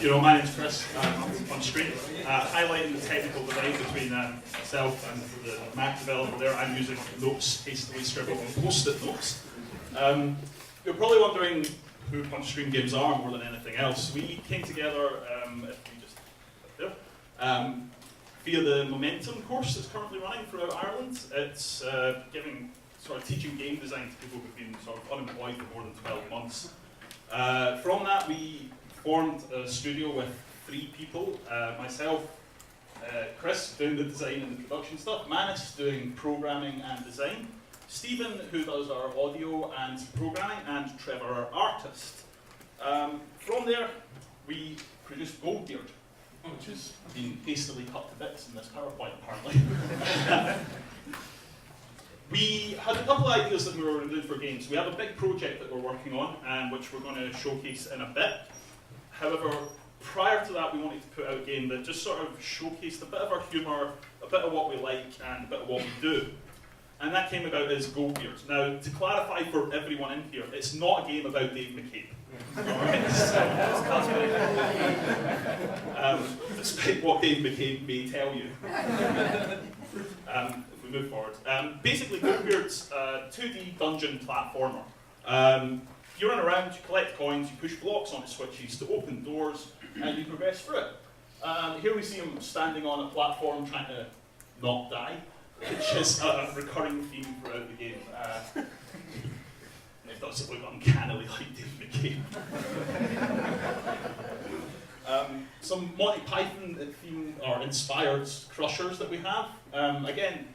My name's Chris. I'm from PunchScreen. Highlighting the technical divide between myself and the Mac developer there, I'm using notes, hastily scribbled on post-it notes. You're probably wondering who PunchScreen Games are more than anything else. We came together, via the Momentum course that's currently running throughout Ireland. It's teaching game design to people who've been sort of unemployed for more than 12 months. From that, we formed a studio with 3 people. Myself, Chris, doing the design and the production stuff, Manus doing programming and design, Stephen, who does our audio and programming, and Trevor, our artist. From there, we produced Goldbeard, which has been hastily cut to bits in this PowerPoint, apparently. We had a couple of ideas that we were going to do for games. We have a big project that we're working on, which we're going to showcase in a bit. However, prior to that, we wanted to put out a game that just sort of showcased a bit of our humour, a bit of what we like, and a bit of what we do. And that came about as Goldbeard. Now, to clarify for everyone in here, it's not a game about Dave McCabe. Despite what Dave McCabe may tell you. If we move forward. Basically, Goldbeard's a 2D dungeon platformer. You run around, you collect coins, you push blocks onto switches to open doors, and you progress through it. Here we see him standing on a platform trying to not die, which is a recurring theme throughout the game. It does look uncannily like Dave McCabe. Some Monty Python theme or inspired crushers that we have. Again,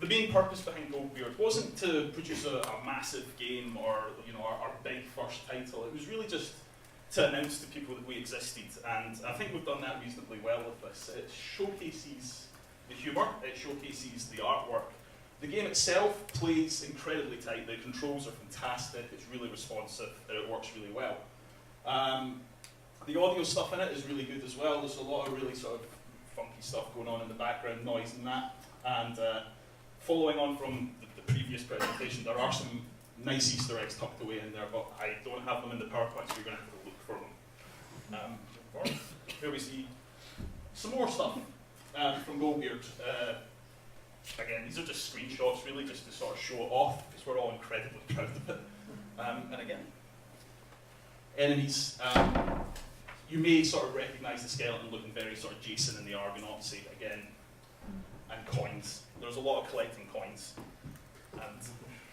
the main purpose behind Goldbeard wasn't to produce a massive game or our big first title. It was really just to announce to people that we existed, and I think we've done that reasonably well with this. It showcases the humour, it showcases the artwork. The game itself plays incredibly tight. The controls are fantastic, it's really responsive, and it works really well. The audio stuff in it is really good as well. There's a lot of really sort of funky stuff going on in the background, noise and that. And following on from the previous presentation, there are some nice Easter eggs tucked away in there, but I don't have them in the PowerPoint, so you're going to have to look for them. Here we see some more stuff from Goldbeard. Again, these are just screenshots, really, just to sort of show it off, because we're all incredibly proud of it. And again, enemies. You may sort of recognise the skeleton looking very sort of Jason in the Argonauts again. And coins. There's a lot of collecting coins. And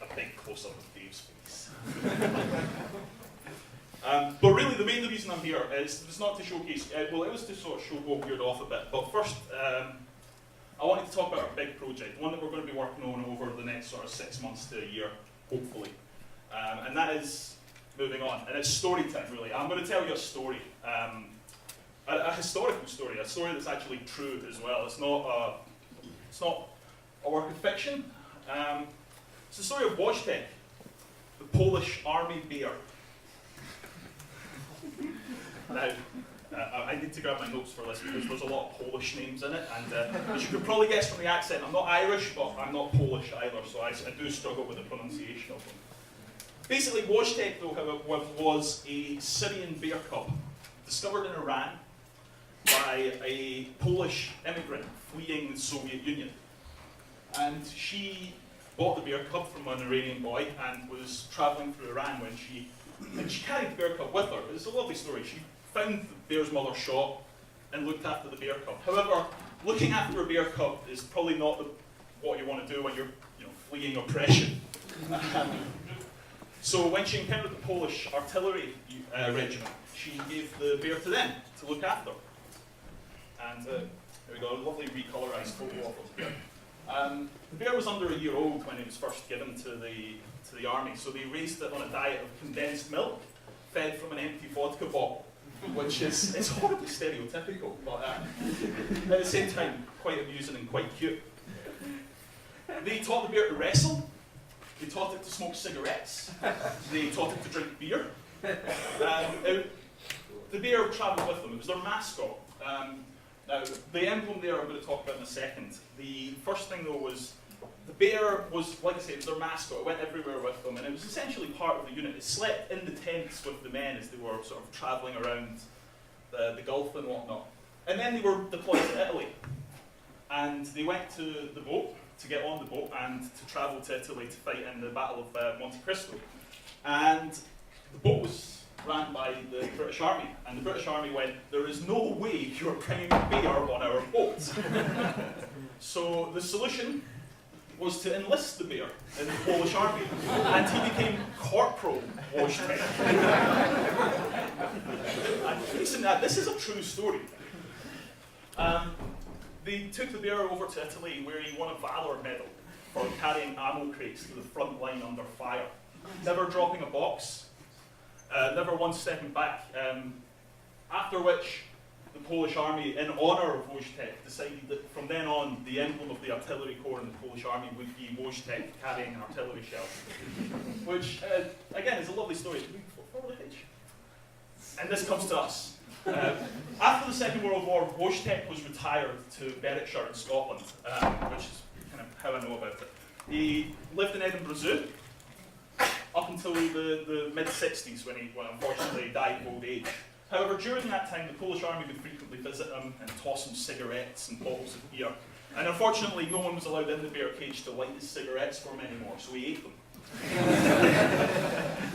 a big close-up of Dave's face. But really, the main reason I'm here is not to showcase, it was to sort of show Goldbeard off a bit. But first, I wanted to talk about our big project, one that we're going to be working on over the next sort of 6 months to a year, hopefully. And that is moving on. And it's story time, really. I'm going to tell you a story. A historical story, a story that's actually true as well. It's not a work of fiction. It's the story of Wojtek, the Polish army bear. Now, I need to grab my notes for this because there's a lot of Polish names in it, and as you could probably guess from the accent, I'm not Irish, but I'm not Polish either, so I do struggle with the pronunciation of them. Basically, Wojtek, though, was a Syrian bear cub discovered in Iran by a Polish immigrant fleeing the Soviet Union. And she bought the bear cub from an Iranian boy and was travelling through Iran when she carried the bear cub with her. It's a lovely story. She found the bear's mother shot and looked after the bear cub. However, looking after a bear cub is probably not what you want to do when you're fleeing oppression. So when she encountered the Polish artillery regiment, she gave the bear to them to look after. And there we go, a lovely recolorized photo of the bear. The bear was under a year old when it was first given to the army, so they raised it on a diet of condensed milk, fed from an empty vodka bottle, which is horribly stereotypical, but at the same time quite amusing and quite cute. They taught the bear to wrestle. They taught it to smoke cigarettes. They taught it to drink beer. The bear travelled with them. It was their mascot. Now, the emblem there I'm going to talk about in a second. The first thing, though, was the bear was, like I said, it was their mascot. It went everywhere with them, and it was essentially part of the unit. It slept in the tents with the men as they were sort of travelling around the Gulf and whatnot. And then they were deployed to Italy. And they went to the boat, to get on the boat, and to travel to Italy to fight in the Battle of Monte Cristo. And the boat was ran by the British Army. And the British Army went, there is no way you're bringing a bear on our boat. So the solution was to enlist the bear in the Polish army, and he became Corporal Wojtek. And listen, this is a true story. They took the bear over to Italy, where he won a Valour Medal for carrying ammo crates to the front line under fire, never dropping a box, never once stepping back. After which, the Polish army, in honour of Wojtek, decided that from then on, the emblem of the artillery corps in the Polish army would be Wojtek carrying an artillery shell. Which, again, is a lovely story. Can we forward the page? And this comes to us. After the Second World War, Wojtek was retired to Berwickshire in Scotland, which is kind of how I know about it. He lived in Edinburgh Zoo up until the mid-60s, when he unfortunately died of old age. However, during that time, the Polish army would frequently visit him and toss him cigarettes and bottles of beer. And unfortunately, no one was allowed in the bear cage to light his cigarettes for him anymore, so he ate them.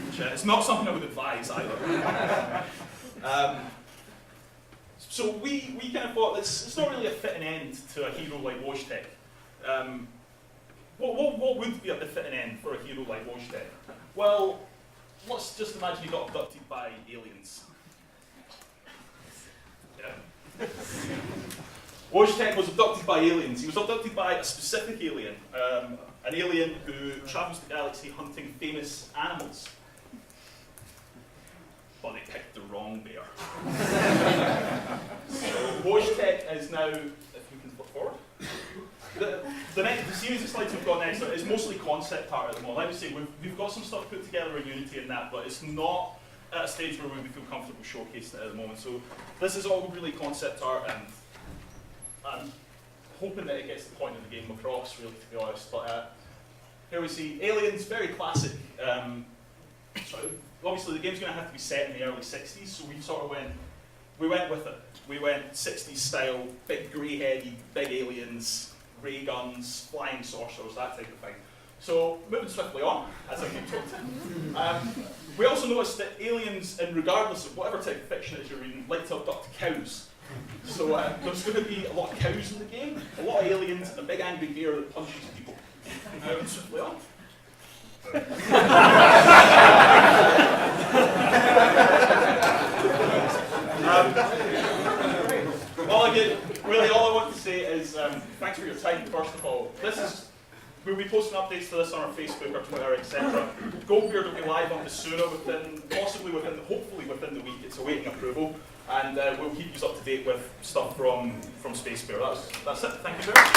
Which is not something I would advise either. So we kind of thought it's not really a fitting end to a hero like Wojtek. What would be a fitting end for a hero like Wojtek? Well, let's just imagine he got abducted by aliens. Yeah. Wojtek was abducted by aliens. He was abducted by a specific alien, an alien who travels the galaxy hunting famous animals. But they picked the wrong bear. So Wojtek is now, if we can flip forward, the series of slides we've got next is mostly concept art at the moment. Like we say, we've got some stuff put together in Unity and that, but it's not at a stage where we feel comfortable showcasing it at the moment. So this is all really concept art, and I'm hoping that it gets the point of the game across, really, to be honest. But here we see aliens, very classic. Obviously, the game's going to have to be set in the early 60s, so we went with it. We went 60s style, big grey-headed, big aliens, ray guns, flying sorcerers, that type of thing. So, moving swiftly on, as I keep talking. We also noticed that aliens, and regardless of whatever type of fiction it is you're reading, like to abduct cows. So there's going to be a lot of cows in the game, a lot of aliens, and a big angry bear that punches people. Moving swiftly on. All I want to say is thanks for your time, first of all. We'll be posting updates to this on our Facebook or Twitter, etc. Goldbeard will be live on the sooner, hopefully within the week. It's awaiting approval, and we'll keep you up to date with stuff from Space Bear. That's it. Thank you very much.